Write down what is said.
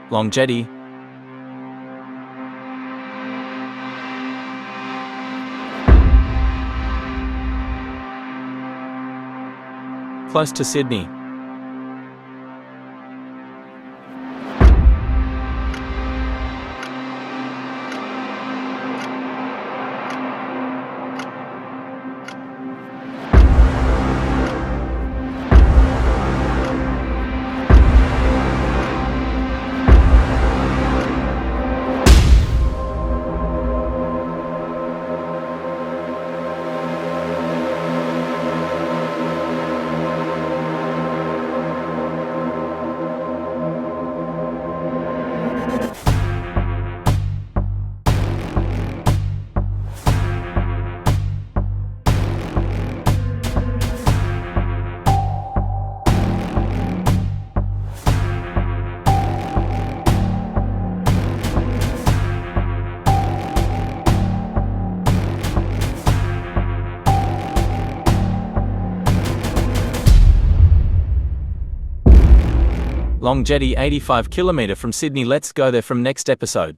Long Jetty. Close to Sydney. Long Jetty, 85 km from Sydney. Let's go there from next episode.